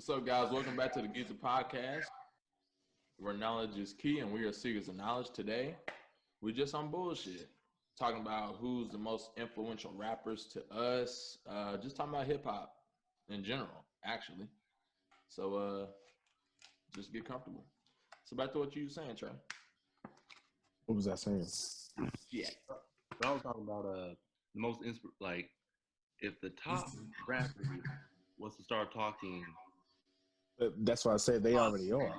What's up, guys? Welcome back to the GeezerCast, where knowledge is key and we are seekers of knowledge. Today, we're just on bullshit, talking about who's the most influential rappers to us. Just talking about hip hop in general, actually. So, just get comfortable. So, back to what you were saying, Trey. What was I saying? Yeah. I was talking about the most like if the top rapper was to start talking, That's why I said they already are.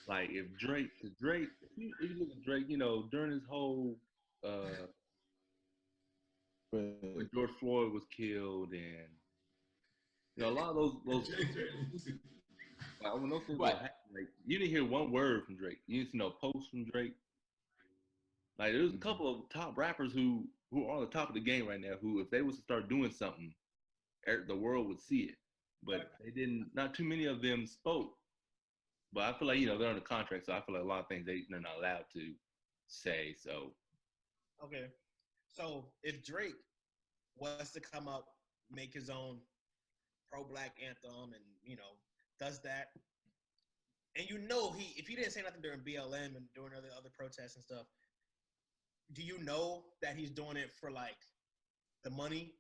like if Drake, cause Drake, if you look at Drake, during his whole when George Floyd was killed, and a lot of those like, when those things were What? happening, like you didn't hear one word from Drake. You didn't see no post from Drake. Like there's a couple of top rappers who are on the top of the game right now. Who, if they was to start doing something, the world would see it. But they didn't. Not too many of them spoke. But I feel like they're under contract, so I feel like a lot of things they're not allowed to say. So Okay, so if Drake was to come up, make his own pro-black anthem, and does that, and if he didn't say nothing during BLM and during other protests and stuff, do you know that he's doing it for like the money?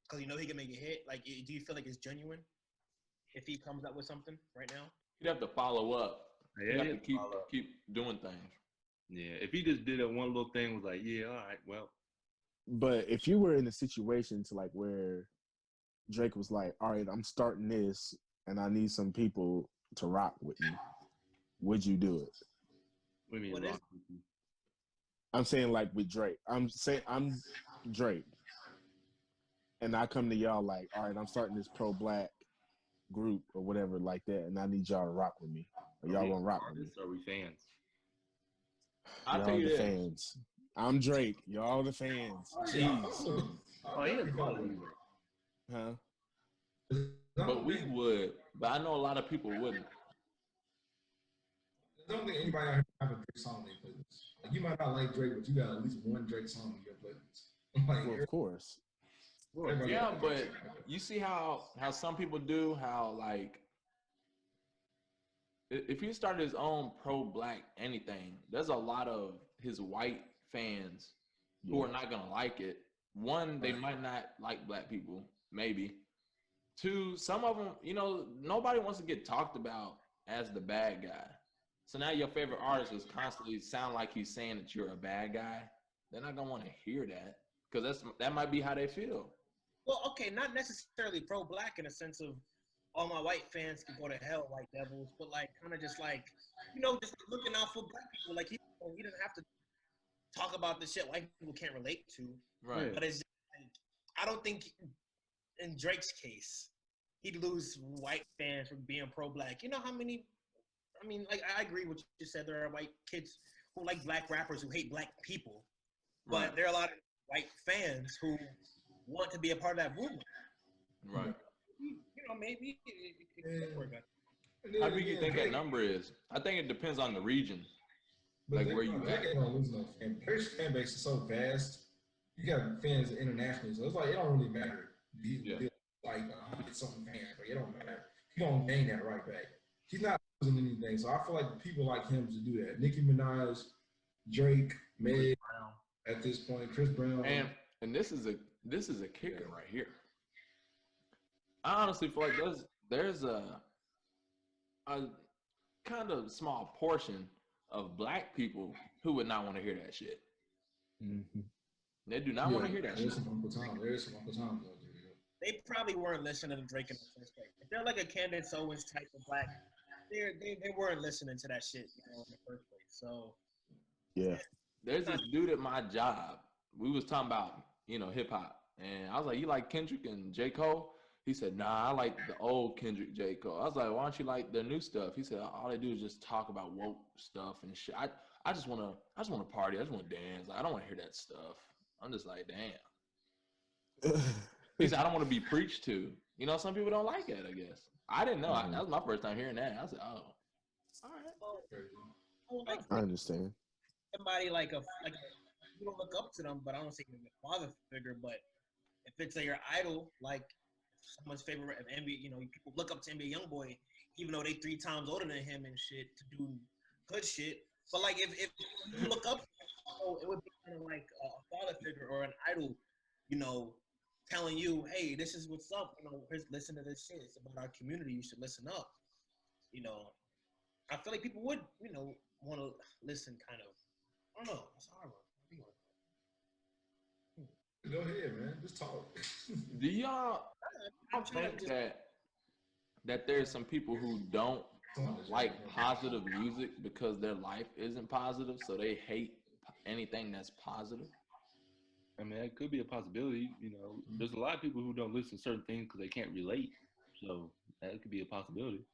Because he can make it hit. Like, do you feel like it's genuine if he comes up with something right now? You'd have to follow up. yeah, You have to keep doing things. yeah. If he just did that one little thing, was like, yeah, all right, well, But if you were in a situation to like where Drake was like, all right, I'm starting this and I need some people to rock with me, would you do it? what do you What mean? is- I'm saying like with Drake. I'm saying I'm Drake. And I come to y'all like, all right, I'm starting this pro-black group or whatever like that, and I need y'all to rock with me. Or y'all gonna rock with me. Artists, are we fans? I'll Y'all tell you the this. fans. I'm Drake. Y'all the fans. Jeez. Oh, he doesn't call it either. Huh? But we would. But I know a lot of people wouldn't. I don't think anybody out here have a Drake song in their playlist. Like, you might not like Drake, but you got at least one Drake song in your playlist. Like, Well, of course. everybody Yeah, got a Drake but song. you see how some people do, how like if he started his own pro-black anything, there's a lot of his white fans who are not gonna like it. One, they might not like black people, maybe. Two, some of them, nobody wants to get talked about as the bad guy. So now your favorite artist is constantly sound like he's saying that you're a bad guy. They're not gonna want to hear that because that might be how they feel. Well, okay, not necessarily pro-black in a sense of all my white fans can go to hell, white devils, but like kind of just like just looking out for black people. Like he doesn't have to talk about the shit white people can't relate to. Right. But it's just like, I don't think in Drake's case he'd lose white fans for being pro-black. You know how many? I mean, like I agree with what you said. There are white kids who like black rappers who hate black people, but Right. there are a lot of white fans who want to be a part of that movement. Right. Maybe it could work out. And then How big you again, think that Drake- number is? I think it depends on the region. But Like, Drake, where you Drake at? ain't gonna lose no fan. Drake's fan base is so vast. You got fans internationally, so it's like it don't really matter. Yeah. Like 100-something fans, like it don't matter. He gonna gain that right back. He's not losing anything, so I feel like people like him to do that. Nicki Minaj, Drake, Meg, at this point, Chris Brown, And this is a kicker right here. I honestly feel like there's a kind of small portion of black people who would not want to hear that shit. Mm-hmm. They do not want to hear that shit. There's some Uncle Tom. There's some Uncle Tom out there. They probably weren't listening to Drake in the first place. If they're like a Candace Owens type of black, they weren't listening to that shit in the first place. So Yeah. There's this dude at my job. We was talking about hip hop, and I was like, "You like Kendrick and J. Cole?" He said, "Nah, I like the old Kendrick, J. Cole." I was like, "Why don't you like the new stuff?" He said, "All they do is just talk about woke stuff and shit. I just wanna party. I just wanna dance. Like, I don't wanna hear that stuff." I'm just like, damn. He said, "I don't want to be preached to." Some people don't like it. I guess I didn't know. That was my first time hearing that. I said, "Oh, all right." like I understand. somebody like you don't look up to them, but I don't say you're a father figure. But if it's your idol, like someone's favorite NBA. You know, people look up to NBA YoungBoy, even though they 3 times older than him and shit to do good shit. But like if you look up, it would be kind of like a father figure or an idol, you know, telling you, hey, this is what's up. You know, listen to this shit. It's about our community. You should listen up. You know, I feel like people would, you know, want to listen. Kind of. I don't know. It's hard. Go ahead, man. Just talk. Do y'all I'm trying think to just. that there's some people who don't like positive music because their life isn't positive, so they hate anything that's positive? I mean, that could be a possibility. You know, there's a lot of people who don't listen to certain things because they can't relate. So that could be a possibility.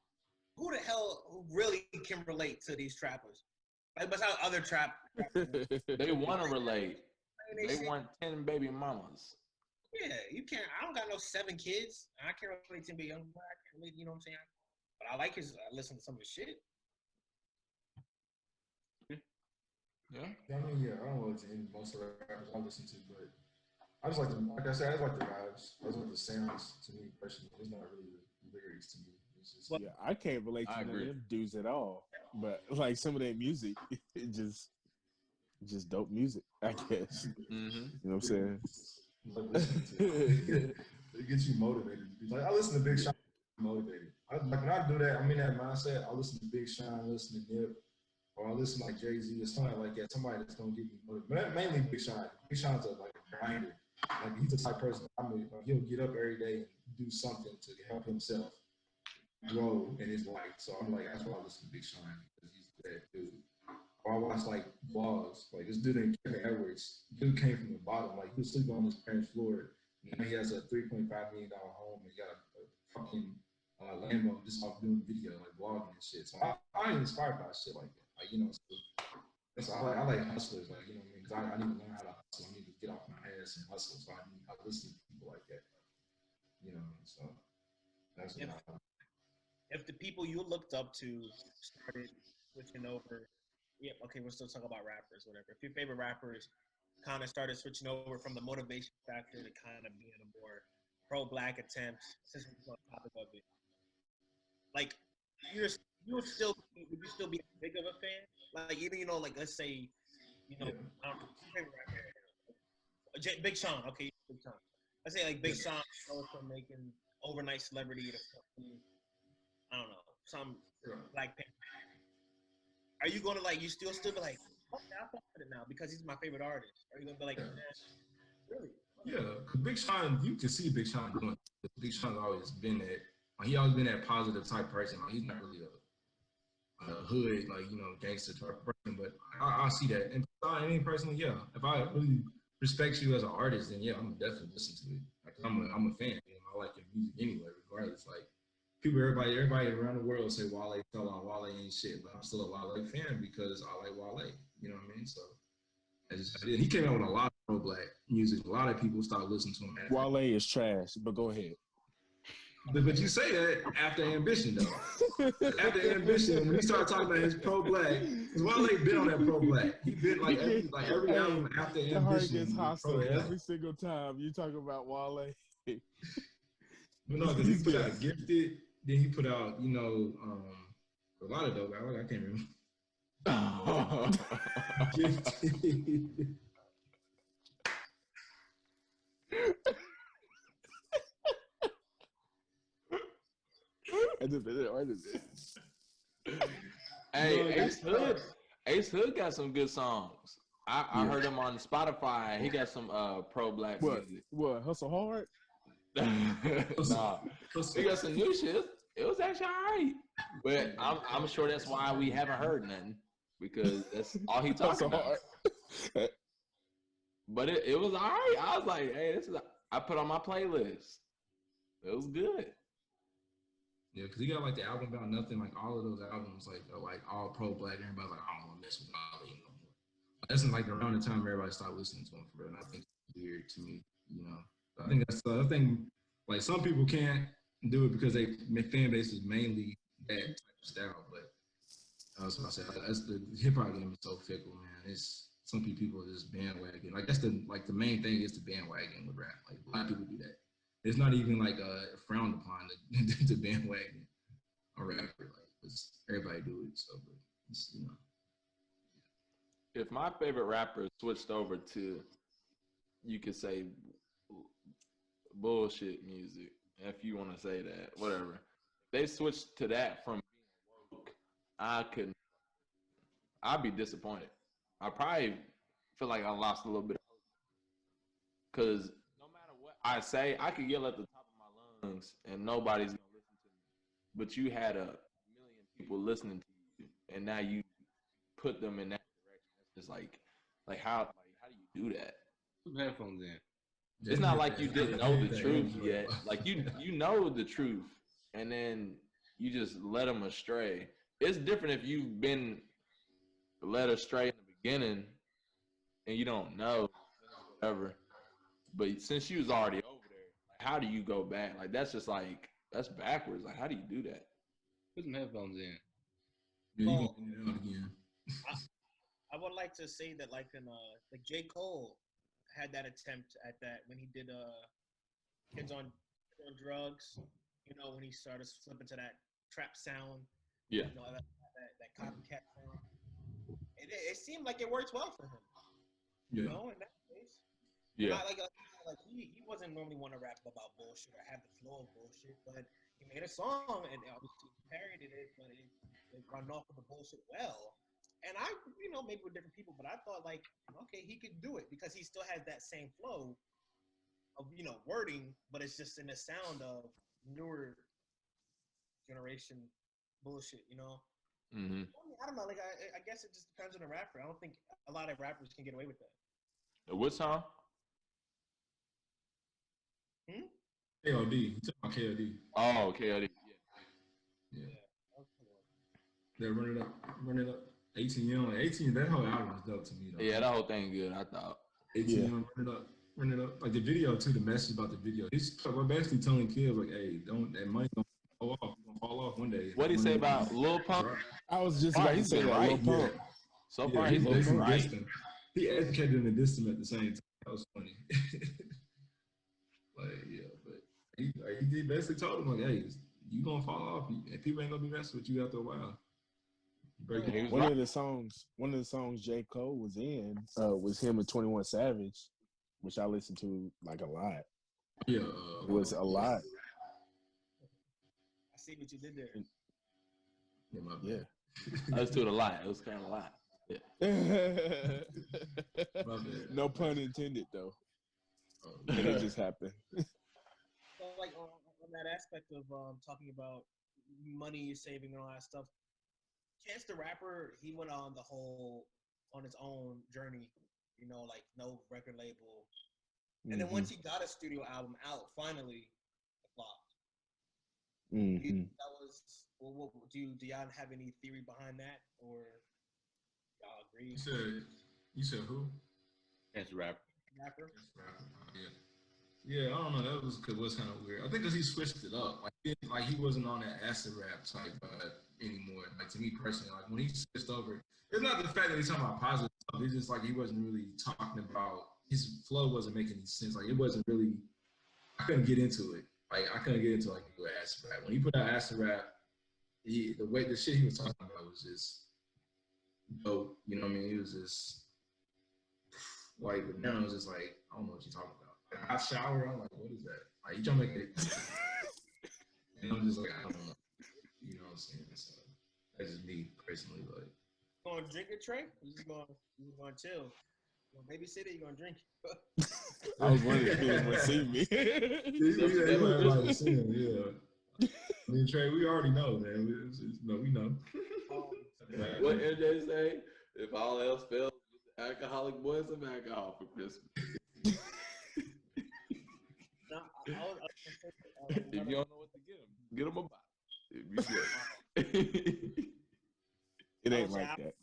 Who the hell really can relate to these trappers? Like besides other trappers. They want to relate. They They say, want 10 baby mamas. yeah, you can't. I don't got no 7 kids. I can't relate to be young black. You know what I'm saying? But I like his. I listen to some of his shit. Yeah. I mean, yeah, I don't know what to end most of the rappers I listen to, but I just like the, like I said, I just like the vibes. I just like the sounds. To me personally, it's not really the lyrics to me. It's just Yeah, I can't relate to I none of agree. them dudes at all. But like some of their music, it just dope music, I guess. Mm-hmm. You know what I'm saying? like listening to it. It gets you motivated. Like I listen to Big Sean, I'm motivated. Like when I do that, I'm in that mindset. I listen to Big Sean, I listen to Nip, or I listen to like Jay-Z or something like that. Somebody that's gonna give me motivation. But mainly Big Sean. Big Sean's like a grinder. Like he's the type of person. I mean, like, he'll get up every day and do something to help himself grow in his life. So I'm like, that's why I listen to Big Sean because he's that dude. Or I watch like vlogs. Like this dude named Kevin Edwards. Dude came from the bottom. Like he was sleeping on his parents' floor. Now he has a $3.5 million home. He got a fucking Lambo just off doing video, like vlogging and shit. So I'm inspired by shit like that. Like, you know, so that's I like hustlers. Like, you know what I mean? Because I need to learn how to hustle. I need to get off my ass and hustle. So I listen to people like that. You know, so that's what If the people you looked up to started switching over, yeah, okay, we're still talking about rappers, whatever. If your favorite rappers kind of started switching over from the motivation factor to kind of being a more pro-black attempt, since we're on the topic of it, like you're you would you still be big of a fan? Like even like let's say yeah. I don't know, favorite rapper, Big Sean, okay, Big Sean. Let's say like Big Sean goes from making overnight celebrity to fucking, I don't know, some Yeah. Black Panther. Are you gonna like you still be like, okay, I fuck with it now because he's my favorite artist? Are you gonna be like, really? Yeah, because Big Sean, you can see Big Sean doing it. Big Sean's always been that. Like, he always been that positive type person. Like he's not really a hood, like gangster type person. But I see that. And I mean, personally, yeah, if I really respect you as an artist, then yeah, I'm gonna definitely listen to it. Like, I'm a fan. I like your music anyway, regardless. Like everybody around the world say Wale fell out, Wale ain't shit, but I'm still a Wale fan because I like Wale. You know what I mean? So. He came out with a lot of pro-black music. A lot of people started listening to him. Wale is trash, but go ahead. But you say that after Ambition, though. After Ambition, when you start talking about his pro-black, because Wale been on that pro-black. He been like every album after The heart Ambition. gets hostile pro-black. every single time you talk about Wale. But no, because he put out Gifted, then he put out, a lot of dope albums. I can't remember. Gifted. Hey, Ace Hood got some good songs. I heard him on Spotify. He got some pro-black music. What? Hustle hard? Nah, he got some new shit. It was actually alright, but I'm sure that's why we haven't heard nothing because that's all he talking about. But it was alright. I was like, hey, I put on my playlist. It was good. Yeah, because he got like the album about nothing, like all of those albums, like are like all pro-black. Everybody's like, I don't want to mess with Wale no more. That's like around the time everybody stopped listening to him for real. And I think it's weird to me, I think that's the thing. Like some people can't do it because they fan base is mainly that type of style. But that's what I said. That's the hip hop game is so fickle, man. It's some people are just bandwagon. Like that's the main thing is the bandwagon with rap. Like a lot of people do that. it's not even like frowned upon the bandwagon a rapper. Like everybody do it. So, but it's, If my favorite rapper switched over to, you could say, bullshit music, if you want to say that, whatever. They switched to that from being woke. I couldn't. I'd be disappointed. I probably feel like I lost a little bit because no matter what I say, I could yell at the top of my lungs and nobody's gonna listen to me. But you had a million people listening to you, and now you put them in that direction. It's just like how do you do that? Put some headphones in. It's not like you didn't know the truth yet. Like you know the truth, and then you just let them astray. It's different if you've been led astray in the beginning and you don't know whatever. But since you was already over there, like, how do you go back? Like that's backwards. Like how do you do that? Put some headphones in. Yeah, you Well, gonna get it out again. I would like to say that like J. Cole had that attempt at that when he did Kids on Drugs, when he started flipping to that trap sound, Yeah. that copycat sound. It seemed like it worked well for him. Yeah. In that case. Yeah. Not like he wasn't normally want to rap about bullshit or have the flow of bullshit, but he made a song and obviously parodied it, but it run off of the bullshit well. And I, maybe with different people, but I thought like, okay, he could do it because he still has that same flow of wording, but it's just in the sound of newer generation bullshit. Mm-hmm. I don't know. Like I guess it just depends on the rapper. I don't think a lot of rappers can get away with that. What song? KOD. You talking about KOD? Oh, KOD. Yeah. They run it up. 18 Young, 18. That whole album was dope to me though. Yeah, that whole thing good. I thought. 18 Young, run it up. Like the video too. The message about the video. We're basically telling kids like, hey, that money gonna fall off. You're gonna fall off one day. What did he say about Lil Pump? I was just about to say that. Right. Lil Pump. Yeah. So far, he's he's been basically right. distant. He educated and dissed him at the same time. That was funny. But he did basically told him like, hey, you gonna fall off, and people ain't gonna be messing with you after a while. One of the songs J. Cole was in was him and 21 Savage, which I listened to like a lot. Yeah, it was a lot. I see what you did there. Yeah. I listened to it a lot. It was kind of a lot. Yeah. No pun intended though. And it just happened. So like on that aspect of talking about money saving and all that stuff, Chance the Rapper, he went on his own journey, like no record label. And then once he got a studio album out, finally, it flopped. That was, do y'all have any theory behind that, or y'all agree? You said who? Chance the Rapper. Yeah, I don't know. That was kind of weird. I think because he switched it up. Like he wasn't on that acid rap type anymore. Like to me personally, like when he switched over, it's not the fact that he's talking about positive stuff. It's just like he wasn't really talking about, his flow wasn't making any sense. Like it wasn't really. I couldn't get into it. Like I couldn't get into like acid rap. When he put out acid rap, the shit he was talking about was just dope. You know what I mean? It was just like, but now it's just like I don't know what you're talking about. I shower, I'm like, what is that? Like, you trying to make it. And I'm just like, I don't know. You know what I'm saying? So, that's just me personally. Like, you gonna drink it, Trey? You just gonna chill? You gonna babysit it? You gonna drink it? I was wondering if he would see me. Yeah. I mean, Trey, we already know, man. We know. What MJ say? If all else fails, alcoholic boys some alcohol for Christmas. If you don't know what to get them a bottle. It ain't like that.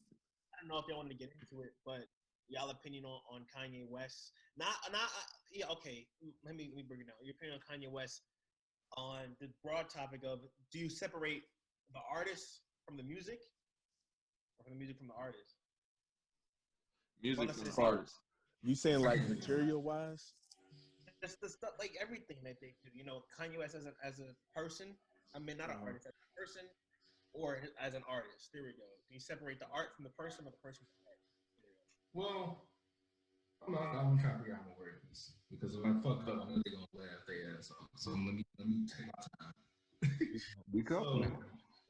I don't know if y'all want to get into it, but y'all opinion on Kanye West? Yeah. Okay. Let me bring it down. Your opinion on Kanye West on the broad topic of, do you separate the artist from the music, or from the music from the artist? Music from the artist. You saying like material wise? just the stuff like everything that they do. Kanye West as a person. I mean, not an artist, as a person, or as an artist. There we go. Do you separate the art from the person, or the person from the art? Well, I'm trying to figure out my words because if I fuck up, I know they're gonna laugh their ass off. So let me take my time. Be careful So, now.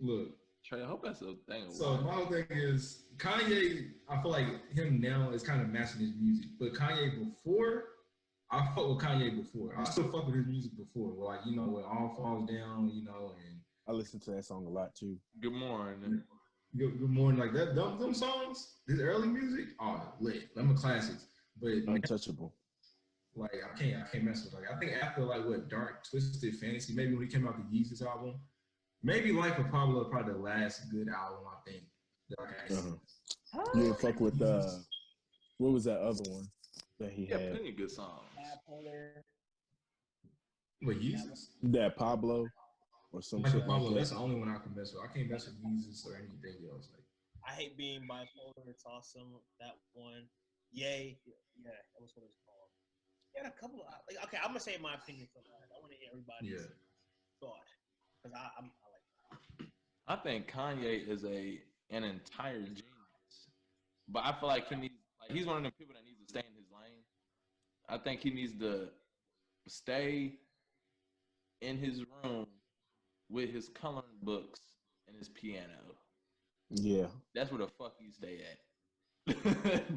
look, Trey, I hope that's a thing. so my whole thing is Kanye. I feel like him now is kind of matching his music, but Kanye before, I fuck with Kanye before. I still fuck with his music before. Like when all falls down, and I listen to that song a lot too. Good morning. Good morning, like that. Them songs, his early music, lit. Them are classics. But Untouchable. like I can't mess with. Like I think after like what Dark Twisted Fantasy, maybe when he came out the Yeezus album, maybe Life of Pablo probably the last good album I think that I can actually. You didn't fuck with what was that other one that he Yeah, had? plenty of good songs. Bipolar. What Yeezus? That Pablo or some Like shit Pablo, like that's that. the only one I can mess with. I can't mess with Yeezus or anything else. Like I hate being bipolar. It's awesome. That one. Yay. Yeah, that was what it's called. He had a couple of okay. I'm gonna say my opinion for that. I want to hear everybody's thought because I like that. I think Kanye is an entire genius, but I feel like he's one of the people that needs to stay in his lane. I think he needs to stay in his room with his coloring books and his piano. Yeah. That's where the fuck you stay at.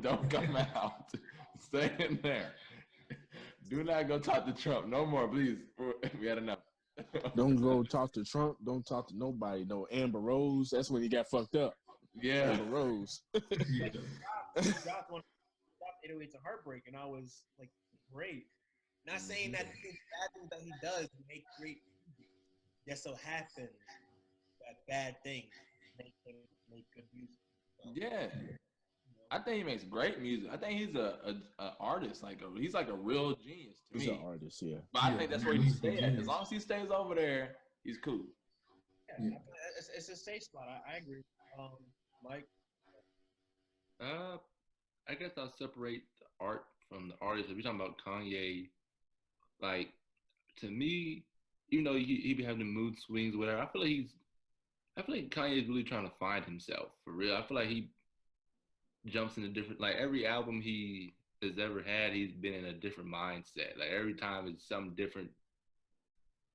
Don't come out. Stay in there. Do not go talk to Trump no more, please. We had enough. Don't go talk to Trump. Don't talk to nobody. No Amber Rose. That's when he got fucked up. Yeah. Amber Rose. yeah. He dropped 808s and Heartbreak, and I was like, great. Not saying that the bad things that he does make great music. Just so happens that bad things make him make good music. So, Yeah. I think he makes great music. I think he's a artist. He's like a real genius to He's me. an artist, yeah. But I think that's where he should stay at. As long as he stays over there, he's cool. Yeah. It's a safe spot. I agree. Mike. I guess I'll separate the art from the artist. If you're talking about Kanye, like to me, even though he be having the mood swings, whatever, I feel like Kanye is really trying to find himself for real. I feel like he jumps into different, like every album he has ever had, he's been in a different mindset. Like every time it's something different.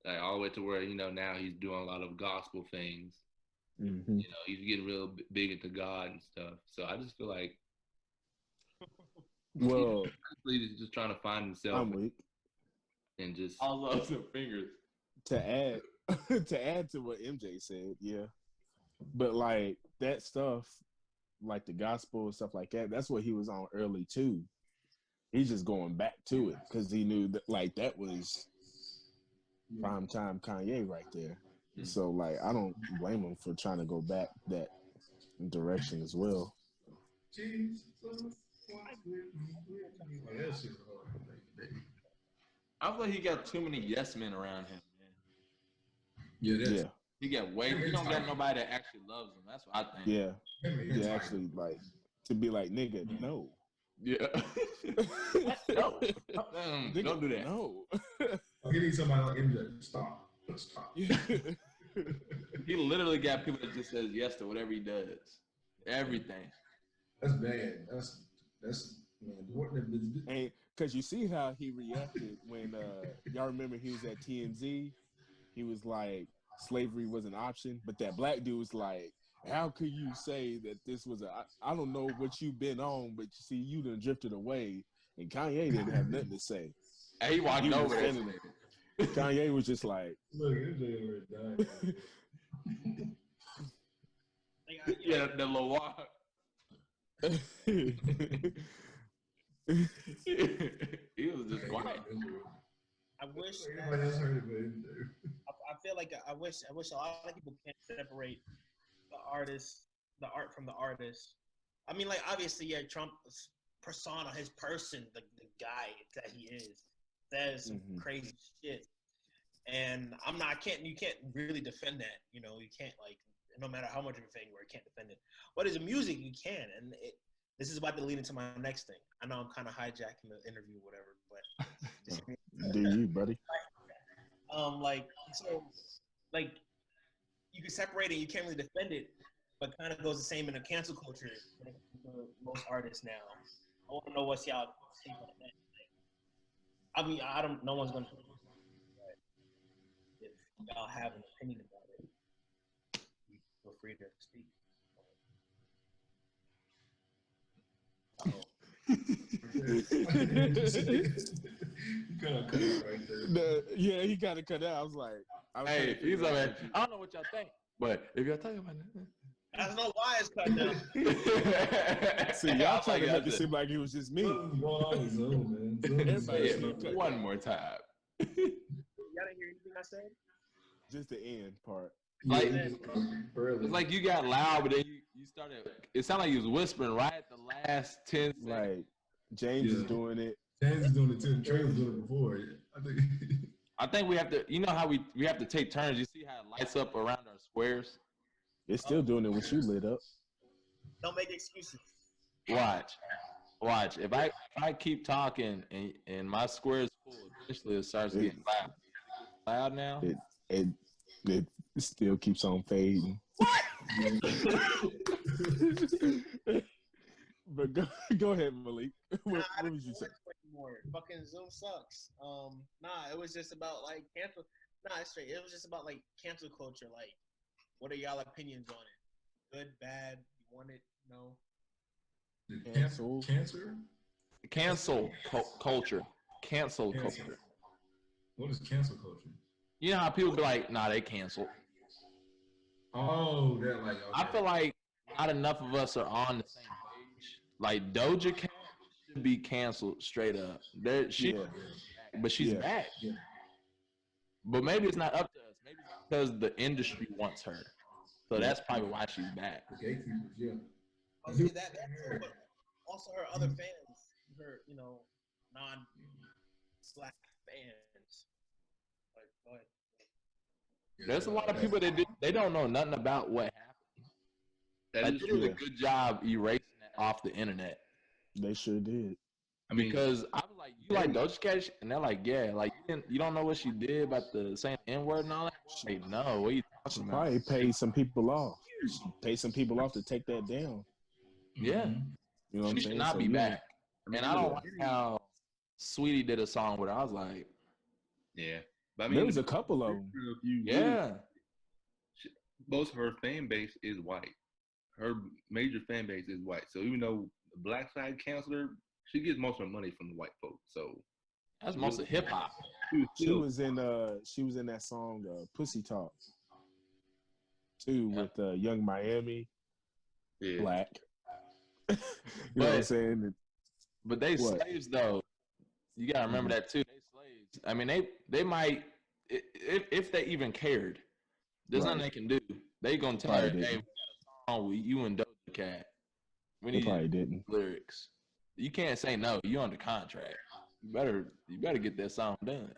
Like all the way to where now he's doing a lot of gospel things. Mm-hmm. He's getting real big into God and stuff. So I just feel like Well, he's just trying to find himself. I'm weak. And just all those fingers. To add to what MJ said, yeah. But like that stuff, like the gospel and stuff like that, that's what he was on early too. He's just going back to it because he knew that like that was prime time Kanye right there. So like I don't blame him for trying to go back that direction as well. I feel like he got too many yes men around him, man. Yeah. He don't got nobody that actually loves him. That's what I think. Yeah. Yeah, actually like to be like, nigga, no. Yeah. No. Nigga, Don't do that. No. You need somebody like MJ. Stop. He literally got people that just says yes to whatever he does. Everything. That's bad. That's man. And because you see how he reacted when y'all remember he was at TMZ. He was like, slavery was an option, but that black dude was like, how could you say that this was I don't know what you've been on, but you see, you done drifted away, and Kanye didn't have nothing to say. He walked over there. Kanye was just like, look, MJ already died. Yeah, the little walk. He was just quiet. I wish. Everybody else heard it, but MJ. I feel like I wish a lot of people can't separate the art from the artist. I mean, like obviously, yeah, Trump's persona, his person, the guy that he is, says some crazy shit, and you can't really defend that. You can't like, no matter how much of a fan you are, you can't defend it. But as a music, you can, and this is about to lead into my next thing. I know I'm kind of hijacking the interview, or whatever, but Do you, buddy? Like so, like you can separate it. You can't really defend it, but kind of goes the same in the cancel culture for most artists now. I want to know what's y'all take on that. I mean, I don't. No one's gonna. If y'all have an opinion about it, feel free to speak. You gotta cut it right there. Yeah, he got to cut out. I was like, Hey, he's like, man, I don't know what y'all think, but if y'all talking about That's no why it's cut down. it. See, y'all trying to make it seem like it was just me. Something's going on with Zoom, man. Zoom is Everybody messed else up. One more time. Y'all didn't hear anything I said? Just the end part. Like, Yeah, just barely. It's like you got loud, but then you started. It sounded like you was whispering right at the last 10 seconds. Like, James is doing it. James is doing it too. Trey was doing it before. I think. I think we have to. You know how we have to take turns. You see how it lights up around our squares. It's still doing it when you lit up. Don't make excuses. Watch. If I keep talking and my square is full, eventually it starts getting loud. Loud now. It still keeps on fading. But go ahead, Malik. What would you say? Fucking Zoom sucks. Nah, it was just about like cancel. Nah, it's straight. It was just about like cancel culture. Like, what are y'all opinions on it? Good, bad? You want it? No. Cancel. Cancer? Cancel culture. Cancel culture. What is cancel culture? You know how people be like, nah, they canceled. Oh, they're like. Okay. I feel like not enough of us are on the same page. Like Doja Cat should be canceled straight up. But she's back. Yeah. But maybe it's not up to us. Maybe it's because the industry wants her. So that's probably why she's back. The gatekeepers, yeah. I'll say that too, but also her other fans, her non-Slack fans. Like, go ahead. There's a lot of people that they don't know nothing about what happened. They did a good job erasing that off the internet. They sure did. Because I was like, you like Doja Cat? And they're like, yeah. Like, you don't know what she did about the saying N-word and all that? Like, no, what are you talking about? Probably paid some people off. Pay some people off to take that down. Yeah. You know what I'm saying? She should not be back. And I don't like how Sweetie did a song with her. I was like, yeah. But I mean, there was a couple of them. Yeah. Most of her fan base is white. Her major fan base is white. So even though the black side canceled her, she gets most of her money from the white folks. So that's most of hip hop. She was in that song Pussy Talk too with Young Miami. Yeah. Black. You know what I'm saying? But they slaves though. You gotta remember that too. They slaves. I mean, they might if they even cared. There's nothing they can do. They gonna tell her, hey, we got a song with you and Doja Cat. We need probably didn't. lyrics. You can't say no. You under contract. You better get that song done.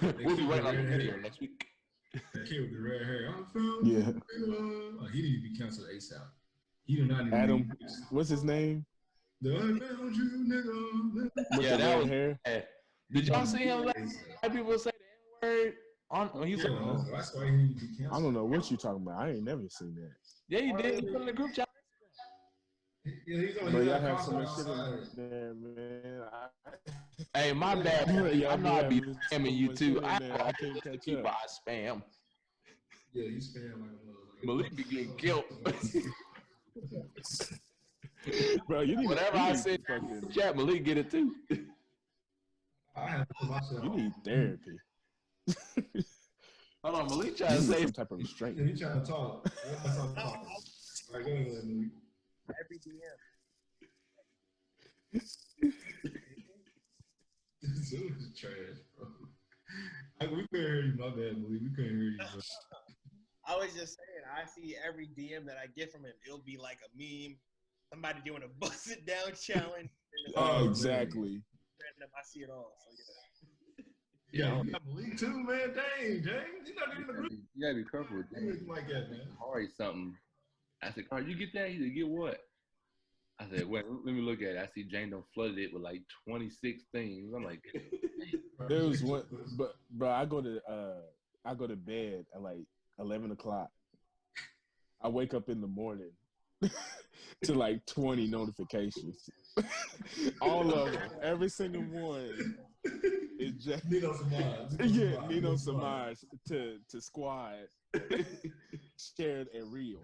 We'll be waiting on the video next week. That kid with the red hair. Yeah. Oh, he need to be canceled ASAP. He do not need Adam, what's his name? The I found you, nigga. Yeah, that was hair. Did y'all see him? Like people say the N-word on he's that's why he need to be canceled. I don't know what you talking about. I ain't never seen that. Yeah, you did. You put in the group chat. Yeah, he's on. But y'all have so much shit in there, man. Hey, my bad. I know I be spamming you too. I can't catch keep up. I spam. Yeah, you spam like a motherfucker. Malik be getting killed. Bro, you need whatever I said. Chat Malik get it too. I have to put myself. You need therapy. Hold on, Malik trying to say some type of restraint. Yeah, he trying to talk. All right, go ahead, Malik. Every DM. This is trash, bro. We couldn't hear you, my bad, Malik. We couldn't hear you, bro. I was just saying, I see every DM that I get from him. It'll be like a meme, somebody doing a bust it down challenge. Oh, exactly. Random, I see it all. So yeah, Malik too, man. Dang, James, you not in the group. You gotta be careful with that. Like that, man. Corey something. I said, Corey, you get that? He said, get what? I said, wait, let me look at it. I see Jane done flooded it with like 26 things. I'm like, There was one, but bro, I go to bed at like 11 o'clock. I wake up in the morning to like 20 notifications. All of them, every single one is just Nino Samaj. yeah, Nino Samaj to squad shared and real.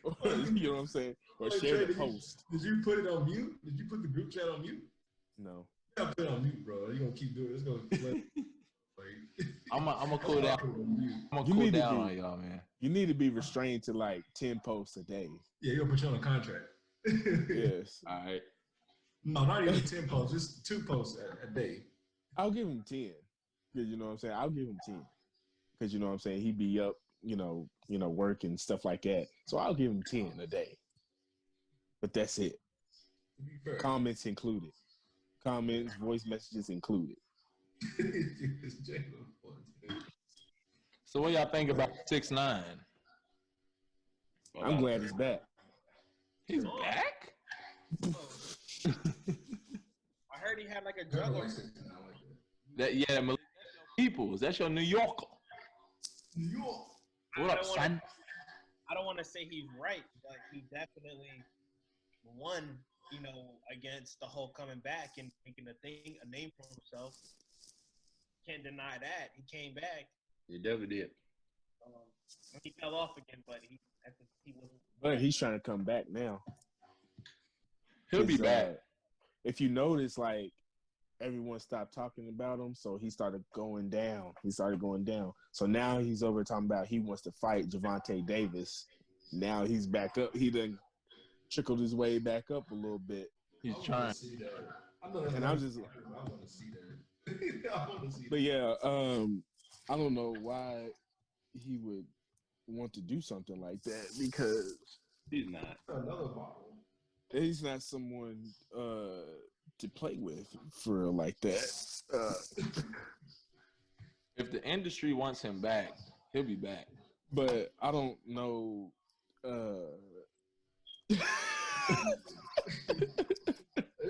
Or, you know what I'm saying? Or Hey, shared Trey, a post. Did you put it on mute? Did you put the group chat on mute? No. You gotta put it on mute, bro. You're gonna keep doing it. It's gonna I'm gonna cool down. I'm gonna You cool need to down be- on y'all, man. You need to be restrained to like 10 posts a day. Yeah, you're gonna put you on a contract. Yes. All right. No, not even 10 posts, just 2 posts a day. I'll give him 10. Because you know what I'm saying? I'll give him 10. Because you know what I'm saying? He'd be up, work and stuff like that. So I'll give him 10 a day. But that's it. To be fair. Comments included. Comments, voice messages included. It's Jalen. So what y'all think about 6ix9ine? I'm glad he's back. He's back? I heard he had like a I drug. like 6 9 like that. That Malik Peoples. That's your New Yorker. New York. What up, son? I don't want to say he's right, but he definitely won, against the whole coming back and making a name for himself. Can't deny that. He came back. you definitely did. He fell off again, but he wasn't. But he's trying to come back now. He'll be 'Cause, back. If you notice, like, everyone stopped talking about him, so he started going down. So now he's over talking about he wants to fight Javante Davis. Now he's back up. He done trickled his way back up a little bit. He's I want trying. to see that. I know that's And not I'm just- I want to see that. I want to see But that. yeah, I don't know why he would want to do something like that because He's not. Another bottle. he's not someone to play with for real like that. If the industry wants him back, he'll be back. But I don't know. He's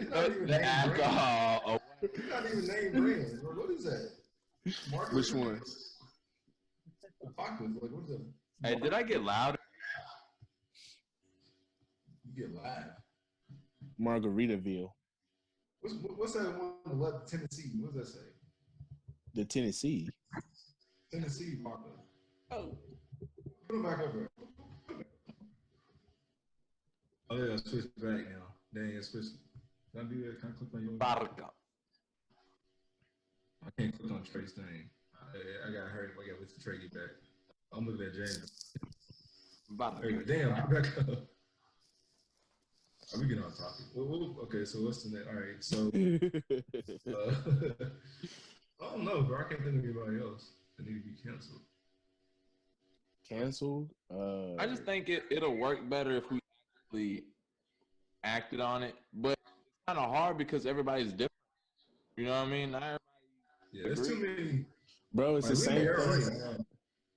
not even The named brand. alcohol. He's not even named brand. What is that? Margarita? Which one? Vodka. Like, what is that? Hey, did I get louder? You get live. Margaritaville, What's that one on the left? Tennessee. What does that say? the Tennessee. Tennessee vodka. Oh. Put him back up there. Oh yeah, switch back now. Dang, it's switched. Can I do that? Can I click on your? Vodka. I can't click on Trey's thing. I got hurt. I got to Trey get back. I'm looking at James. There you Vodka. go. Damn, back up. We getting on topic. Okay, so what's the next? All right, so I don't know, bro. I can't think of anybody else that need to be canceled. Canceled. I just think it'll work better if we actually acted on it, but it's kind of hard because everybody's different. You know what I mean? Not everybody. Yeah, there's too many. bro, it's the Like, we same there already, thing. man.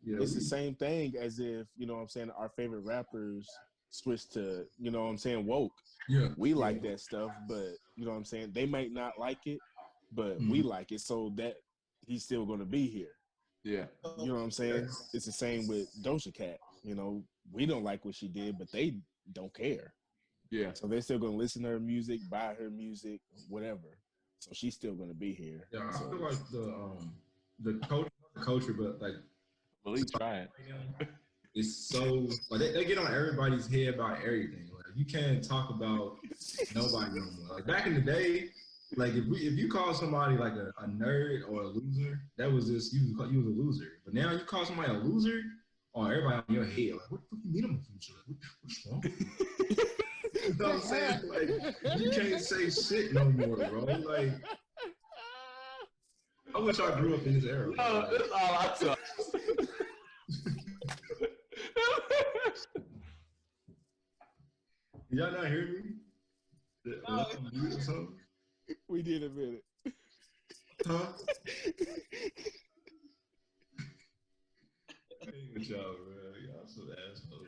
Yeah, It's the same thing as if, you know what I'm saying, our favorite rappers switch to, you know what I'm saying, woke. Yeah, We like that stuff, but you know what I'm saying? They might not like it, but we like it, so that he's still gonna be here. Yeah. You know what I'm saying? It's the same with Doja Cat. You know, we don't like what she did, but they don't care. Yeah. So they're still gonna listen to her music, buy her music, whatever. So she's still gonna be here. Yeah, I So, feel like the culture, but like Malik trying. it's so like they get on everybody's head about everything. Like you can't talk about nobody no more. Like back in the day, like if you call somebody like a nerd or a loser, that was just you was a loser. But now you call somebody a loser, oh everybody on your head like what the fuck you mean I'm a loser? What's wrong? You know what I'm saying? Like you can't say shit no more, bro. Like I wish I grew up in this era. No, that's all I took. Did y'all not hear me? Was I on mute or something? we did a minute. Huh? I ain't with y'all, bro. Y'all so assholes.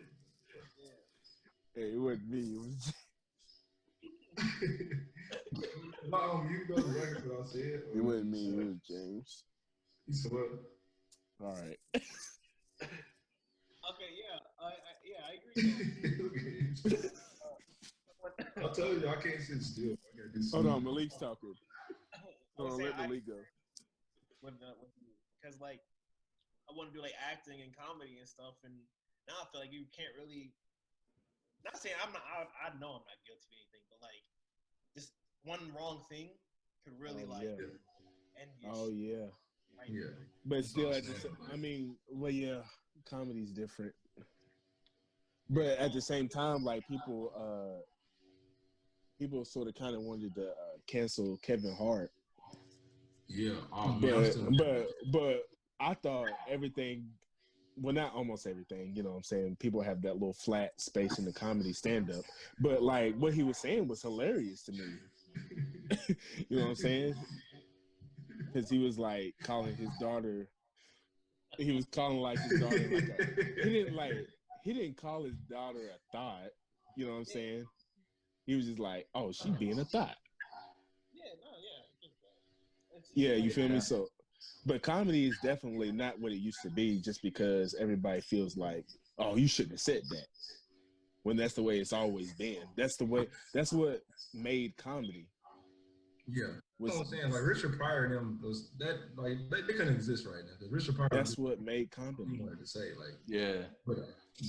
Hey, it wasn't me. It was You know the record what I said. It wasn't me. It was James. You said what? All right. Okay, I agree. I told you I can't sit still. I gotta do Hold something. on, Malik's talking. Hold on, let Malik go. Because like I want to do like acting and comedy and stuff, and now I feel like you can't really. Not saying I'm not. I know I'm not guilty of anything, but like just one wrong thing could really end your Oh shit, yeah. right? Yeah. But That's still, what I'm at the saying, same, I mean, well, yeah, comedy's different. But at the same time, like people sort of kind of wanted to cancel Kevin Hart. Yeah. Oh man, I'm still. But I thought everything, well, not almost everything. You know what I'm saying? People have that little flat space in the comedy stand up. But like what he was saying was hilarious to me. You know what I'm saying? Because he was like calling his daughter. He was calling like his daughter like he didn't call his daughter a thought. You know what I'm saying? He was just like, oh, she being a thought. Yeah, you feel me? So, but comedy is definitely not what it used to be. Just because everybody feels like, oh, you shouldn't have said that. When that's the way it's always been. That's the way. That's what made comedy. Yeah. That's what I'm saying. Like Richard Pryor and them was that like they couldn't exist right now. Because Richard Pryor That's what made comedy. he wanted to say like Yeah. But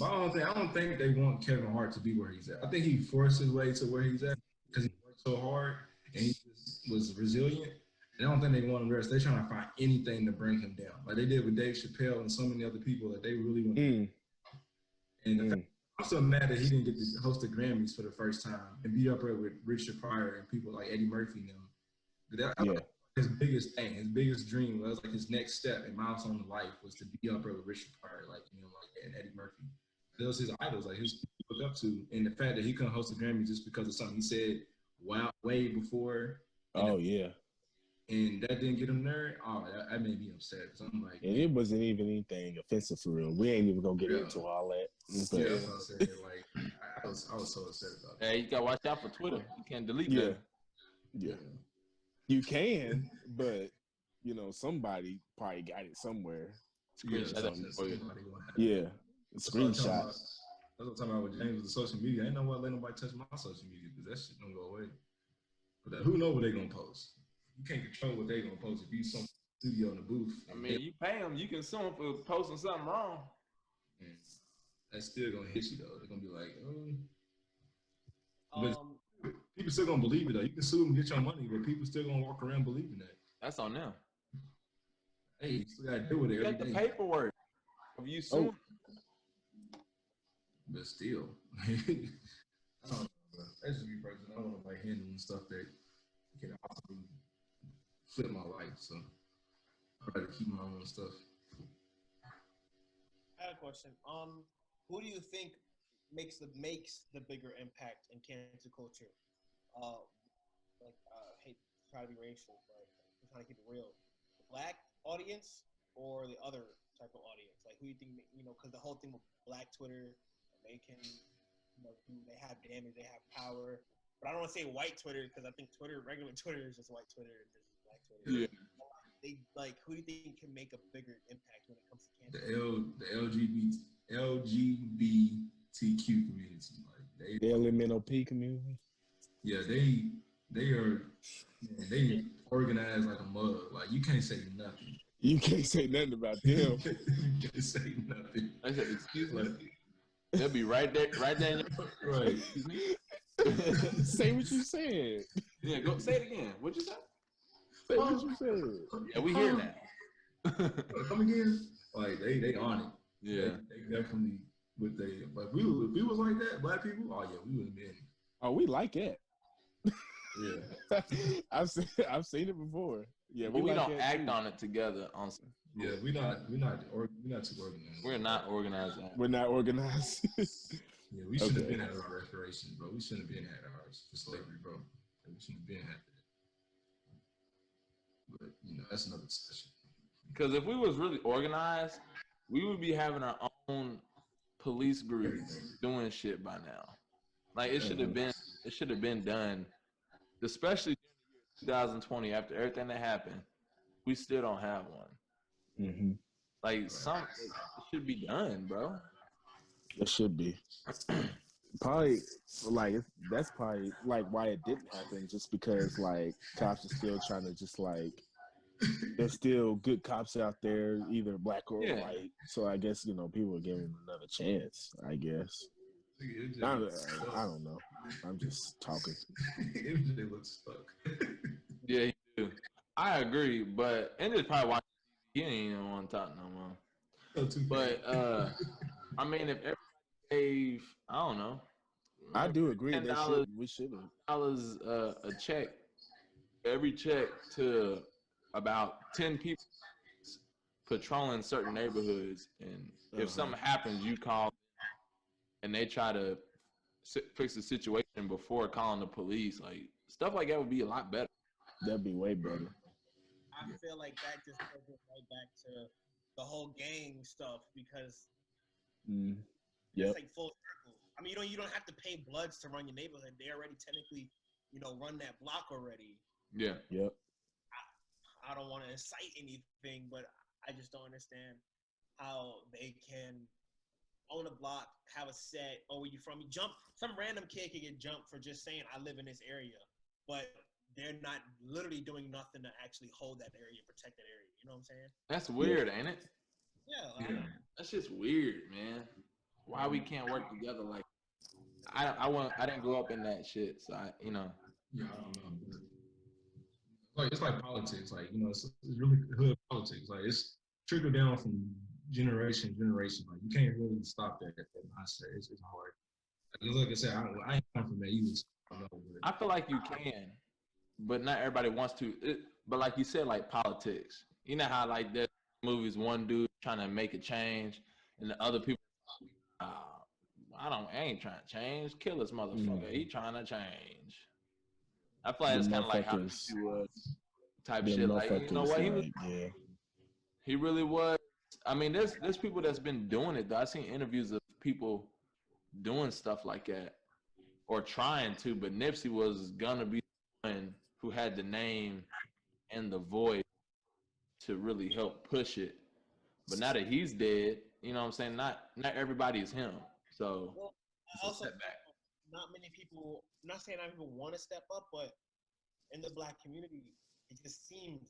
I don't think they want Kevin Hart to be where he's at. I think he forced his way to where he's at because he worked so hard and he just was resilient. And I don't think they want him to rest. They're trying to find anything to bring him down, like they did with Dave Chappelle and so many other people that they really want. And the fact, I'm so mad that he didn't get to host the Grammys for the first time and be up there with Richard Pryor and people like Eddie Murphy and them. That was his biggest thing, his biggest dream was like his next step and milestone in life was to be up there with Richard Pryor, like and Eddie Murphy. Those his idols, like his look up to, and the fact that he couldn't host the Grammys just because of something he said way before. And that didn't get him there. Oh, that made me upset because I'm like, and it wasn't even anything offensive for real. We ain't even gonna get into all that. But, yeah, that's what I said. Like, I was so upset about that. Hey, you gotta watch out for Twitter. You can't delete yeah, that. yeah, you can, but you know somebody probably got it somewhere. Screenshot that for you. Yeah, screenshot. That's what I'm talking about with James with the social media. I ain't know what let nobody touch my social media because that shit don't go away. But who know what they gonna post? You can't control what they gonna post if you some studio in the booth. I mean, you pay them, you can sue them for posting something wrong. That's still gonna hit you though. They're gonna be like, but people still gonna believe it though. You can sue them and get your money, but people still gonna walk around believing that. That's on them. Hey, you still gotta deal with it. You got the paperwork of you suing. But still, I don't know. That's just me personally. I don't want to like handling stuff that can also flip my life. So I'd rather keep my own stuff. I have a question. Who do you think makes the bigger impact in cancel culture? Hate to try to be racial, but I'm trying to keep it real. The Black audience or the other type of audience? Like, who do you think? Because the whole thing with Black Twitter, they can, they have damage, they have power. But I don't want to say white Twitter because I think regular Twitter is just white Twitter and just Black Twitter. Yeah. They who do you think can make a bigger impact when it comes to cancel? The LGBTQ community, like the LMNOP community. Yeah, they are. Man, they organized like a mug. Like you can't say nothing. You can't say nothing about them. You can't say nothing. I said, excuse me. They'll be right there in your right. Say what you said. Yeah, go say it again. What'd you say? Say what you said. Yeah, we hear now. Come again? Like they on it. Yeah. They definitely with they like if we was like that, Black people, oh yeah, we would have been. Oh, we like it. Yeah. I've seen it before. Yeah, but we like don't act on it together. Yeah, we're not too organized. We're not organized. We're not organized. Yeah, we should have been at our reparations, bro. We shouldn't have been at ours for slavery, bro. We shouldn't have been at that. But that's another discussion. Because if we was really organized, we would be having our own police group doing shit by now. Like it should have been done especially 2020 after everything that happened, we still don't have one. Mm-hmm. Like it should be done, bro. It should be. Probably like that's probably like why it didn't happen, just because like cops are still trying to just like there's still good cops out there, either black or Yeah. white. So I guess people are giving them another chance. I guess. It I, just looks I don't know. I'm just talking. stuck. MJ looks stuck. Yeah, he do. I agree, but and it's probably why he ain't even want to talk no more. So too But I mean, if everybody gave, I don't know, I do agree $10 they should. We should have. a check, every check to about 10 people patrolling certain neighborhoods, and if something happens, you call and they try to fix the situation before calling the police. Like stuff like that would be a lot better. That'd be way better. I feel like that just goes right back to the whole gang stuff because Mm. it's Yep. like full circle. I mean, you don't have to pay Bloods to run your neighborhood. They already technically, run that block already. Yeah. Yep. I don't want to incite anything, but I just don't understand how they can own a block, have a set, oh, where you from? You jump. Some random kid can get jumped for just saying I live in this area, but they're not literally doing nothing to actually hold that area, protect that area. You know what I'm saying? That's weird, ain't it? Yeah. That's just weird, man. Why we can't work together? Like I didn't grow up in that shit, so Yeah, I don't know. It's like politics. Like it's really hood politics. Like it's trickled down from generation to generation. Like you can't really stop that mindset. It's hard. Like I said, I ain't come from that either. So I don't know, I feel like you can, but not everybody wants to. But like you said, like politics. You know how like there's movies, one dude trying to make a change, and the other people, uh, I ain't trying to change. Kill this motherfucker. He trying to change. I feel like The it's kind of like how motherfuckers. he was type The shit. Like you know motherfuckers. what Like yeah. he really was. I mean, there's people that's been doing it. Though. I've seen interviews of people doing stuff like that or trying to, but Nipsey was gonna be the one who had the name and the voice to really help push it. But now that he's dead, you know what I'm saying? Not everybody is him. So Well, it's I a also setback. not many people. I'm not saying not people want to step up, but in the black community, it just seems.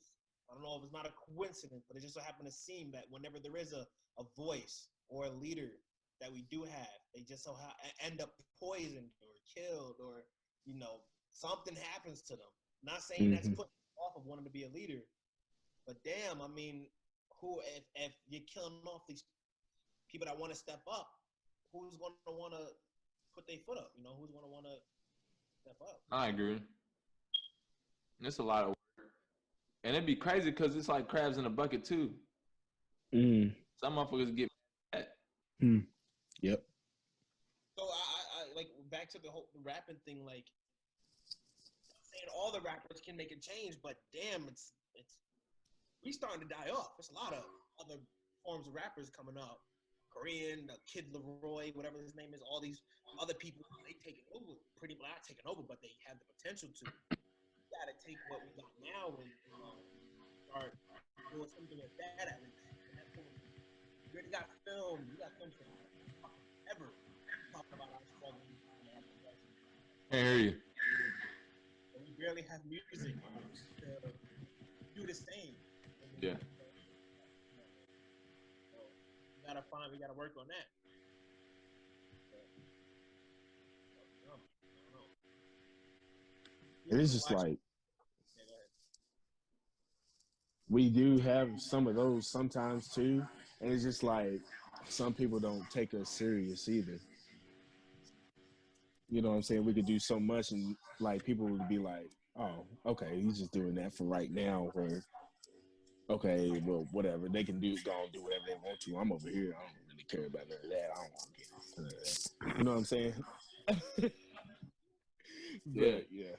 I don't know if it's not a coincidence, but it just so happened to seem that whenever there is a voice or a leader that we do have, they just end up poisoned or killed or something happens to them. Not saying that's put off of wanting to be a leader, but damn, I mean, who if you're killing off these people that want to step up, who's going to want to put their foot up? Who's going to want to step up? I agree. It's a lot of work. And it'd be crazy because it's like crabs in a bucket too. Mm. Some motherfuckers get mad. Yep. So I like back to the whole rapping thing. Like saying all the rappers can make a change, but damn, it's we starting to die off. There's a lot of other forms of rappers coming up. Korean, Kid Leroy, whatever his name is, all these other people, they taking over. Pretty Black taking over, but they have the potential to. You gotta take what we got now and start doing something with that at least. And that's what you already got film. You got films from ever talking about our struggles and our progression. Can't hear you. And we barely have music to do the same. Yeah. We gotta work on that. It is just like we do have some of those sometimes too, and it's just like some people don't take us serious either. You know what I'm saying? We could do so much, and like people would be like, "Oh, okay, he's just doing that for right now." Or, okay, well, whatever they can do, go and do whatever they want to. I'm over here. I don't really care about none of that. I don't want to get into none of that. You know what I'm saying? Yeah. Yeah.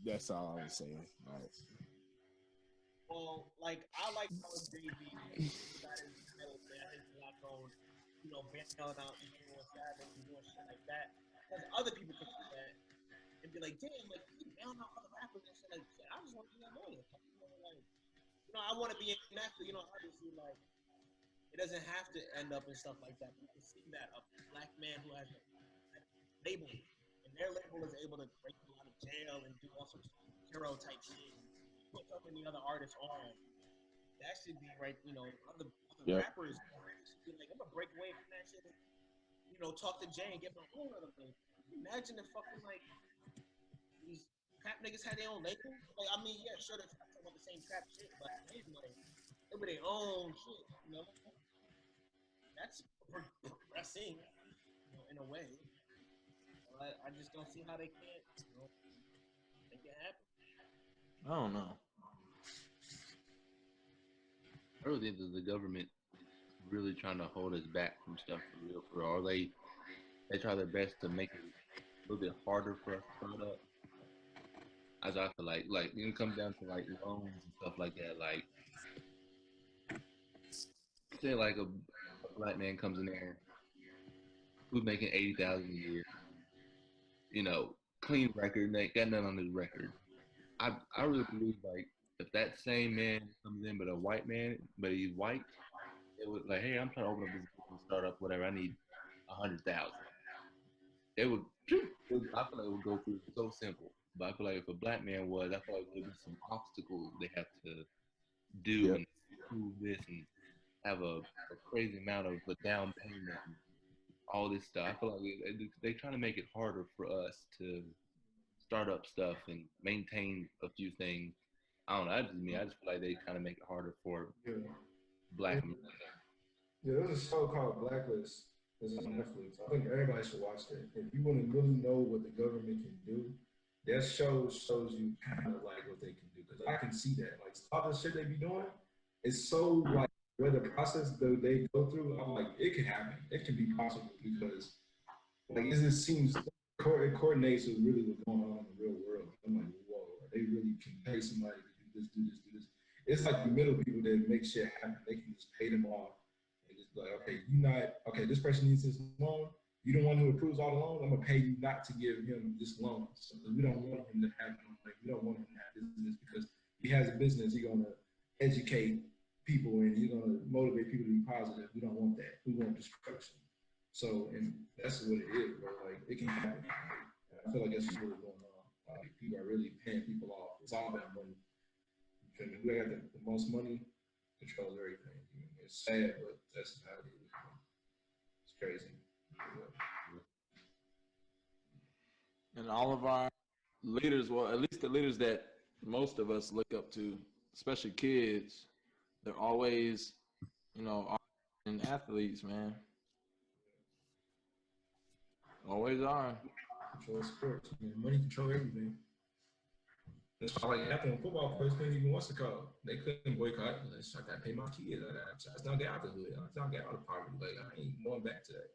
That's all I was saying. Right. Well, like I like how Jay-Z got his black own, bailing out and doing savage and doing shit like that. Because other people could do that. and be like, damn, like you down on other rappers and shit. Like, shit, I just want to be that money. Like, I want to be an athlete. Obviously, like it doesn't have to end up in stuff like that. But you can see that a black man who has a label, and their label is able to break him out of jail and do all sorts of hero type shit, and put so many other artists on. That should be right. Other Yep. rappers should be like, I'm gonna break away from that shit. And, talk to Jay and get my own other label. Imagine if fucking like these crap niggas had their own label. Like, I mean, yeah, sure, they're talking about the same crap shit, but damn, like, they were their own shit, That's progressing, in a way. I just don't see how they can't, make it happen. I don't know. I really think that the government really trying to hold us back from stuff for real. For real. Or they try their best to make it a little bit harder for us to start up. As I feel like it comes down to like loans and stuff like that. Like say like a black man comes in there who's making 80,000 a year, clean record, ain't got nothing on his record. I really believe like if that same man comes in but a white man, but he's white, it was like, hey, I'm trying to open up this business, start up, whatever. I need 100,000. They would, I feel like it would go through so simple. But I feel like if a black man was, I feel like there'd be some obstacles they have to do Yep. and prove this and have a crazy amount of a down payment and all this stuff. I feel like they trying to make it harder for us to start up stuff and maintain a few things. I don't know. That's just me. I just feel like they kind of make it harder for Yeah. black America. Yeah, there's a show called Blacklist. This is on Netflix. I think everybody should watch that. If you want to really know what the government can do, that show shows you kind of like what they can do. Because I can see that. Like, all the shit they be doing, it's so like where the process that they go through, I'm like, it can happen. It can be possible because like it just seems it coordinates with really what's going on in the real world. I'm like, whoa, they really can pay somebody to do this, do this, do this. It's like the middle people that make shit happen. They can just pay them off and just like, okay, you not okay. This person needs this loan. You don't want who approves all the loans. I'm gonna pay you not to give him this loan. So we don't want him to have like we don't want him to have business because he has a business. He's gonna educate people and he's gonna motivate people to be positive. We don't want that. We want destruction. So, and that's what it is, bro. Like, it can happen. Like, I feel like that's what's really going on. Like, people are really paying people off. It's all about money. You feel me? Who got the most money controls everything. You know? It's sad, but that's how it is. It's crazy. And all of our leaders, well, at least the leaders that most of us look up to, especially kids, they're always, and athletes, man. Always are. Control sports. Man. Money control everything. That's why, like, after football players couldn't even what's it called? They couldn't boycott. Like, I gotta pay my kids. I not get out of the hood. I not get out of poverty. Like, I ain't going back to that.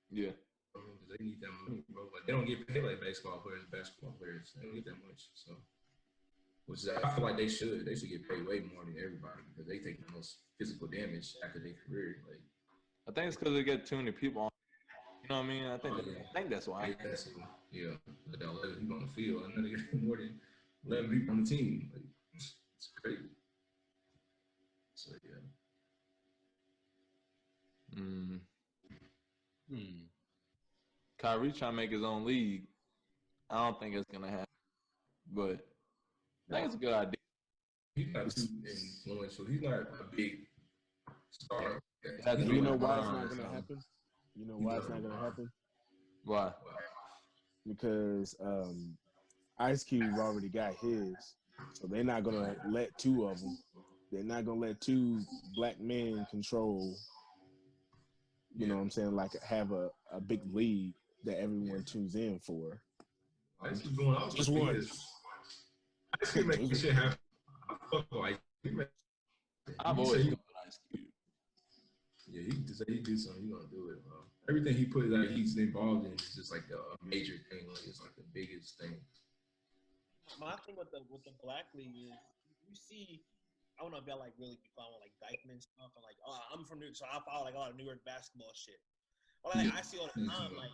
Yeah. Because they need that money, bro. Like, they don't get paid like baseball players, basketball players. They don't get that much. So, which is, I feel like they should. They should get paid way more than everybody because they take the most physical damage after their career. Like, I think it's because they get too many people on. You know what I mean? I think yeah. I think that's why. Yeah, but they'll 11 people on the field. I know they get more than 11 people on the team. Like, it's crazy. So yeah. Mm. Hmm. Kyrie trying to make his own league. I don't think it's gonna happen, but I think it's a good idea. He's not too influential. He's not a big star. It has to Do be you know like why it's LeBron not or gonna something. happen? You know why it's not gonna happen? Why? Because Ice Cube already got his, so they're not gonna let two of them. They're not gonna let two black men control. You know what I'm saying? Like have a big league that everyone tunes in for. Ice Cube going off Just for one. years. Ice Cube make shit happen. I fuck with Ice Cube. I've He always say fucked with Ice Cube. yeah, he just say he do something, he gonna do it. Everything he put like he's involved in is just like a major thing. Like it's like the biggest thing. My thing with the Black League is you see. I don't know if y'all like really be following like Dykeman stuff and like I'm from New York, so I follow like all the New York basketball shit. Or like Yeah. I see all the time like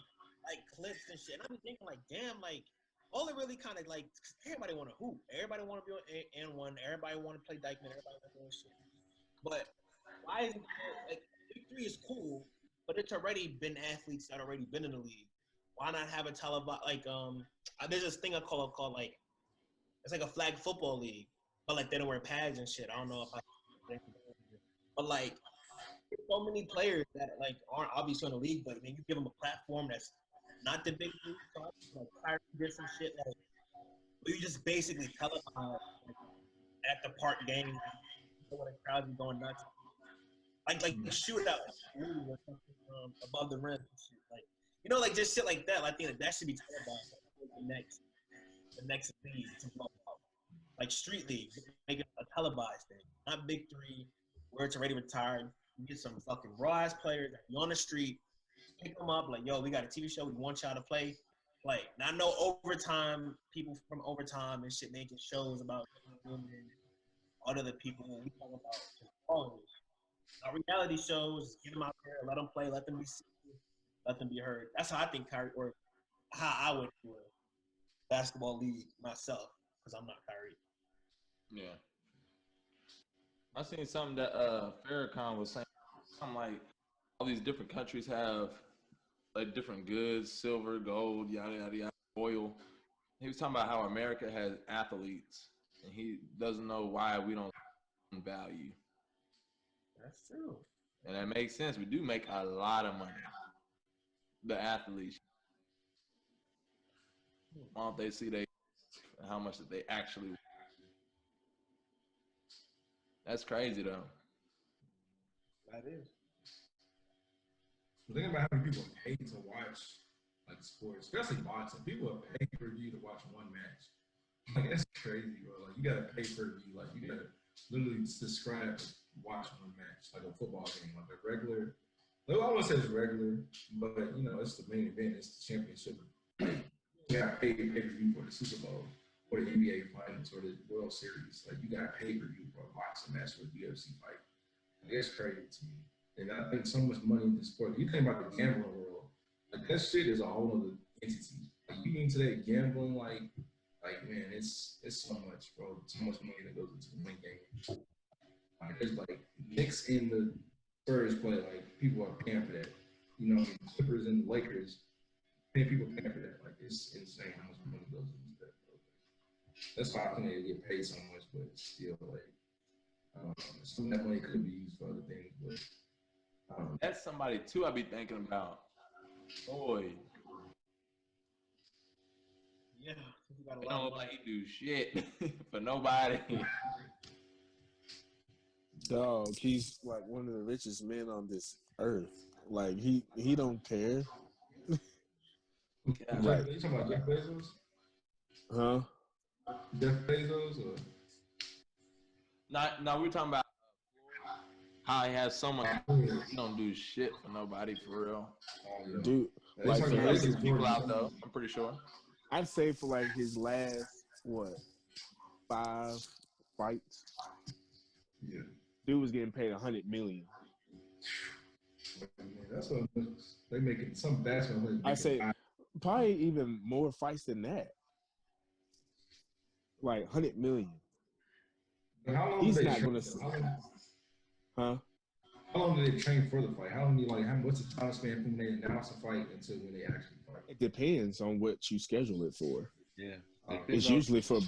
clips and shit. And I'm thinking like, damn, like all it really kind of like, 'cause everybody want to hoop, everybody want to be on and one, everybody want to play Dykeman, everybody want to do shit. But why isn't like Big Three is cool, but it's already been athletes that already been in the league. Why not have a televised there's this thing I call like it's like a flag football league, but like they don't wear pads and shit. I don't know if but like there's so many players that like aren't obviously in the league, but I mean you give them a platform that's not the Big Three, so like Kyrie did some shit like you just basically televise like, at the park game when the crowds are going nuts. Like shootout or something above the rim and shit. Like like just shit like that. I think that should be televised. Like, the next league to blow up. Like street league, make it a televised thing, not Big Three where it's already retired. You get some fucking raw ass players that be on the street, pick them up like, yo, we got a TV show, we want y'all to play. Like, not no overtime, people from overtime and shit making shows about women and all other people. We talk about all our reality shows, get them out there, let them play, let them be seen, let them be heard. That's how I think Kyrie, or how I would do a basketball league myself, because I'm not Kyrie. Yeah. I seen something that Farrakhan was saying. I'm like, all these different countries have like different goods, silver, gold, yada yada yada, oil. He was talking about how America has athletes, and he doesn't know why we don't value. That's true. And that makes sense. We do make a lot of money. The athletes, why don't they see how much that they actually? That's crazy though. That is. Think about how many people pay to watch like sports, especially boxing. People are paying per view to watch one match. Like that's crazy, bro. Like you gotta pay per view. Like you gotta literally subscribe to watch one match, like a football game, like a regular. Like, I won't say it's regular, but it's the main event. It's the championship. You gotta pay per view for the Super Bowl or the NBA Finals or the World Series. Like you gotta pay per view for a boxing match or a UFC fight. Like, it's crazy to me. And I think so much money in the sport. You think about the gambling world, like that shit is a whole other entity. Like you get into that gambling, like man, it's so much, bro. So much money that goes into the win game. Like there's like Knicks in the Spurs play, like people are paying for that. The Clippers and the Lakers, people paying for that. Like it's insane how much money goes into that. Bro. That's why I think they get paid so much, but still, like some of that money could be used for other things, but. That's somebody too I be thinking about. Boy, Yeah, you got a it lot don't of look money. like he do shit for nobody. Dog, he's like one of the richest men on this earth. Like he don't care. Yeah. Like, You talking about Jeff Bezos? huh? Jeff Bezos or Now we're talking about how he has so much. He don't do shit for nobody for real. Dude, They like talking for about Helps his, his people out though. I'm pretty sure. I'd say for like his last 5 fights, Yeah. dude was getting paid $100 million. Man, that's what they making some basketball. I say probably even more fights than that. Like $100 million. How long He's did they not train? gonna. Huh? How long did they train for the fight? How many what's the time span from when they announce a fight until when they actually fight? It depends on what you schedule it for. Yeah. It's usually for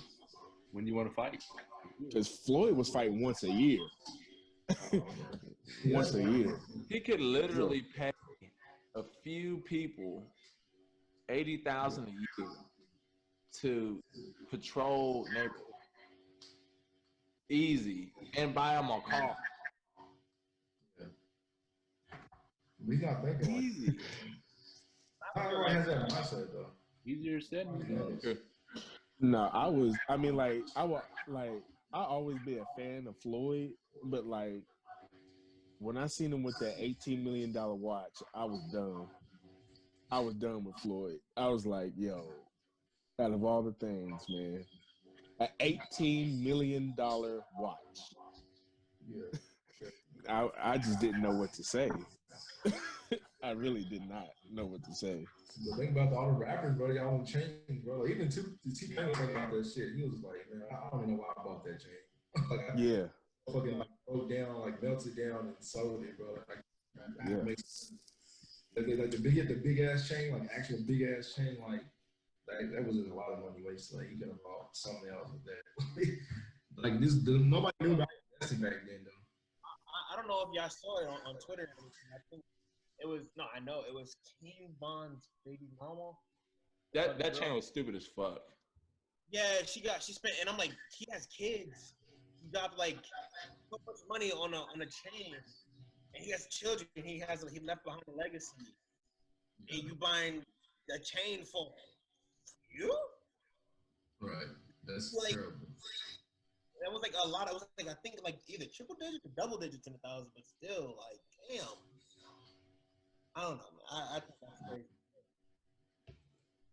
when you want to fight. because Floyd was fighting once a year. Once a year. He could literally pay a few people $80,000 a year to patrol neighborhoods. Easy, and buy them a car. We got thinking like Easy. not everyone has that mindset though. Easier said than done. Sure. No, I always be a fan of Floyd, but like when I seen him with that $18 million watch, I was done. I was done with Floyd. I was like, yo, out of all the things, man, an $18 million watch. Yeah. I just didn't know what to say. I really did not know what to say. The thing about all the rappers, bro, y'all on chains, bro. Like, even T-Pain was talking about that shit. He was like, man, I don't even know why I bought that chain. Like, Yeah, I fucking like broke down, like melted down and sold it, bro. Like, yeah. that makes sense. Like the big ass chain, like actual big ass chain, like that was just a lot of money wasted. Like, you could have bought something else with that. Like nobody knew about investing back then, though. I don't know if y'all saw it on Twitter. I think it was I know it was King Von's baby mama. That chain was stupid as fuck. Yeah, she spent, and I'm like, he has kids. He got like so much money on a chain, and he has children. He left behind a legacy. And you buying a chain for you? Right. That's Like, terrible. that was like a lot. It was like I think like either triple digits or double digits in 1,000, but still, like, damn. I don't know, man. I think that's crazy.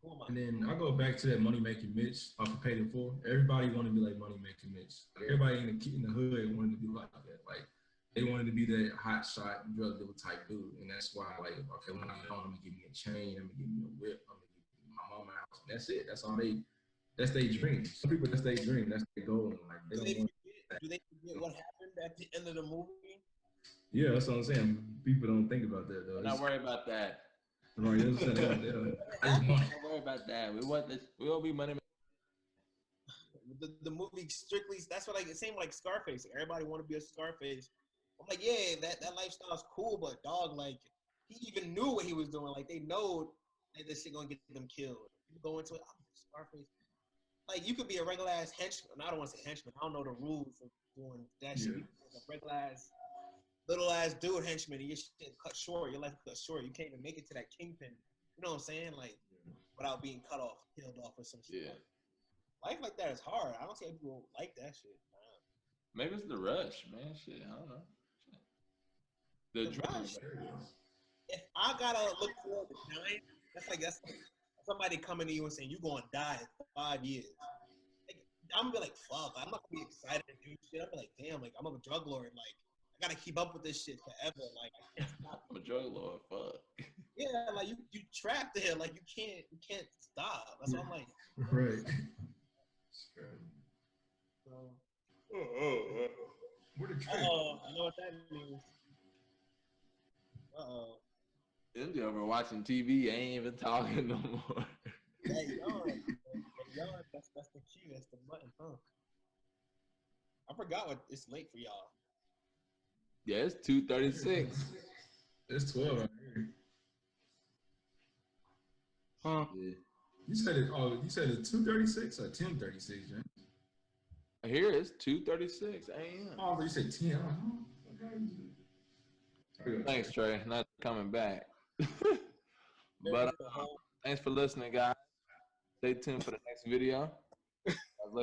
Who am I? And then I go back to that Money Making Mitch off of Paid in Full. Everybody wanted to be like Money Making Mitch. Like, everybody in the hood wanted to be like that. Like, they wanted to be that hot shot drug dealer type dude. And that's why, like, okay, when I'm gone, I'm gonna give me a chain, I'm gonna give me a whip, I'm gonna give me my mama house. And that's it. That's their dream. Some people, that's their dream. That's their goal. Like, they don't want. Do they forget what happened at the end of the movie? Yeah, that's what I'm saying. People don't think about that though. I'm not worried about that. Right, that's what I'm saying. Don't worry about that. We want this. We won't be money. The movie strictly, that's what, like, it seemed like Scarface. Like, everybody want to be a Scarface. I'm like, yeah, that lifestyle's cool, but dog, like, he even knew what he was doing. Like, they know that this shit gonna get them killed. You go into it, I'm Scarface. Like, you could be a regular ass henchman. I don't want to say henchman. I don't know the rules of doing that shit. You could be a regular ass, little ass dude henchman, and your shit cut short. Your life cut short. You can't even make it to that kingpin. You know what I'm saying? Like, without being cut off, killed off, or some shit. Yeah. Life like that is hard. I don't see how people like that shit. Maybe it's the rush, man. Shit, I don't know. The rush. If I gotta look forward to dying, that's like somebody coming to you and saying you're gonna die in 5 years. Like, I'm gonna be like, fuck. I'm not gonna be excited to do shit. I'm like, damn. Like, I'm a drug lord. Like, I gotta keep up with this shit forever. Like, I can't stop. I'm a drug lord. Fuck. Yeah, like you trapped there. Like, you can't stop. That's what I'm like. Right. So, Where the I know what that means. Them over watching TV ain't even talking no more. Hey, y'all, that's the key. That's the button, huh? I forgot what it's late for y'all. Yeah, it's 2:36. It's 12 out here. Huh? Yeah. You said it. Oh, you said it's 2:36 or 10:36, James? Here it's 2:36 a.m. Oh, you said 10. Thanks, Trey. Not coming back. But thanks for listening, guys. Stay tuned for the next video.